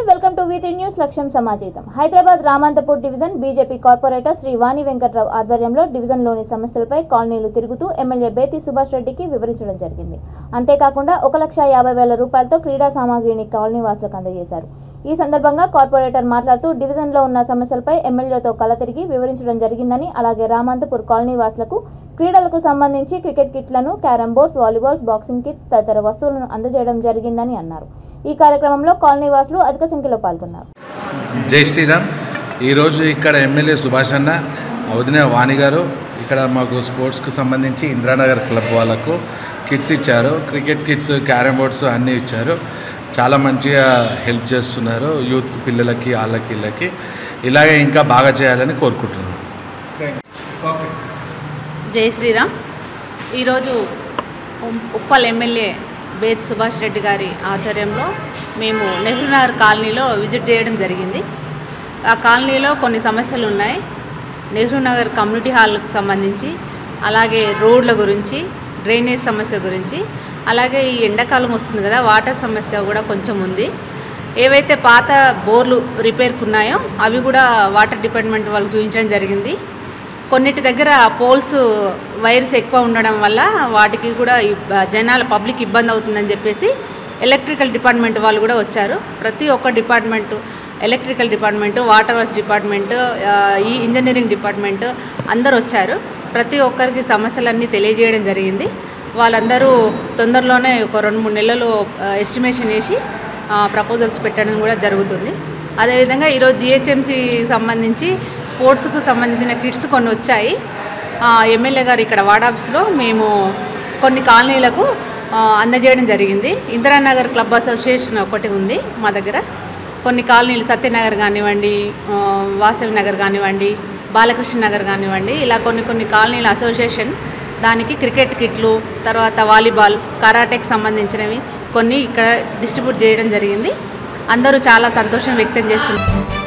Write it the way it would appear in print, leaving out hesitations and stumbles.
Welcome to V3 news లక్ష్యం సమాజేతం. Hyderabad Ramanthapur division BJP corporator Shri Vani Venkatrao ఆధ్వర్యంలో డివిజన్లోని సమస్యలపై కాలనీలు తిరుగుతూ ఎమ్మెల్యే బేతి సుభాష్ రెడ్డికి వివరించడం జరిగింది. అంతేకాకుండా 1,50,000 రూపాయలతో క్రీడా సామాగ్రిని కాలనీ వాసులకు అందజేశారు. ఈ సందర్భంగా కార్పొరేటర్ మాట్లాడుతూ డివిజన్లో ఉన్న సమస్యలపై ఎమ్మెల్యేతో కల తిరిగి వివరించడం జరిగిందని, అలాగే రామంతపూర్ కాలనీ వాసులకు క్రీడలకు సంబంధించి క్రికెట్ కిట్లను, carrom boards, volleyballs, boxing kits తదితర వస్తువులను అందజేయడం జరిగిందని అన్నారు. ఈ కార్యక్రమంలో కాలనీ వాసులు అధిక సంఖ్యలో పాల్గొన్నారు. జై శ్రీరామ్. ఈరోజు ఇక్కడ ఎమ్మెల్యే సుభాష్ అన్న, వదిన వాణి గారు ఇక్కడ మాకు స్పోర్ట్స్కి సంబంధించి ఇంద్రానగర్ క్లబ్ వాళ్ళకు కిట్స్ ఇచ్చారు. క్రికెట్ కిట్స్, క్యారమ్ బోర్డ్స్ అన్నీ ఇచ్చారు. చాలా మంచిగా హెల్ప్ చేస్తున్నారు యూత్కి, పిల్లలకి, వాళ్ళకి వీళ్ళకి. ఇలాగే ఇంకా బాగా చేయాలని కోరుకుంటున్నాను. జై శ్రీరామ్. ఈరోజు ఉప్పల్ ఎమ్మెల్యే బేతి సుభాష్ రెడ్డి గారి ఆధ్వర్యంలో మేము నెహ్రూనగర్ కాలనీలో విజిట్ చేయడం జరిగింది. ఆ కాలనీలో కొన్ని సమస్యలు ఉన్నాయి. నెహ్రూనగర్ కమ్యూనిటీ హాల్కి సంబంధించి, అలాగే రోడ్ల గురించి, డ్రైనేజ్ సమస్య గురించి, అలాగే ఈ ఎండాకాలం వస్తుంది కదా, వాటర్ సమస్య కూడా కొంచెం ఉంది. ఏవైతే పాత బోర్లు రిపేర్కి ఉన్నాయో అవి కూడా వాటర్ డిపార్ట్మెంట్ వాళ్ళకి చూపించడం జరిగింది. కొన్నిటి దగ్గర పోల్స్ వైర్స్ ఎక్కువ ఉండడం వల్ల వాటికి కూడా జనాల పబ్లిక్ ఇబ్బంది అవుతుందని చెప్పేసి ఎలక్ట్రికల్ డిపార్ట్మెంట్ వాళ్ళు కూడా వచ్చారు. ప్రతి ఒక్క department, electrical department, water works department, ఈ ఇంజనీరింగ్ డిపార్ట్మెంటు అందరూ వచ్చారు. ప్రతి ఒక్కరికి సమస్యలన్నీ తెలియజేయడం జరిగింది. వాళ్ళందరూ తొందరలోనే ఒక 2-3 నెలలు ఎస్టిమేషన్ వేసి ప్రపోజల్స్ పెట్టడం కూడా జరుగుతుంది. అదేవిధంగా ఈరోజు GHMC సంబంధించి స్పోర్ట్స్కు సంబంధించిన కిట్స్ కొన్ని వచ్చాయి. ఎమ్మెల్యే గారు ఇక్కడ వార్డ్ ఆఫీస్లో మేము కొన్ని కాలనీలకు అందజేయడం జరిగింది. ఇందిరానగర్ క్లబ్ అసోసియేషన్ ఒకటి ఉంది మా దగ్గర. కొన్ని కాలనీలు సత్యనగర్ కానివ్వండి, వాసవి నగర్ కానివ్వండి, బాలకృష్ణ నగర్ కానివ్వండి, ఇలా కొన్ని కాలనీల అసోసియేషన్ దానికి క్రికెట్ కిట్లు, తర్వాత వాలీబాల్, కరాటేకి సంబంధించినవి కొన్ని ఇక్కడ డిస్ట్రిబ్యూట్ చేయడం జరిగింది. అందరూ చాలా సంతోషం వ్యక్తం చేస్తున్నారు.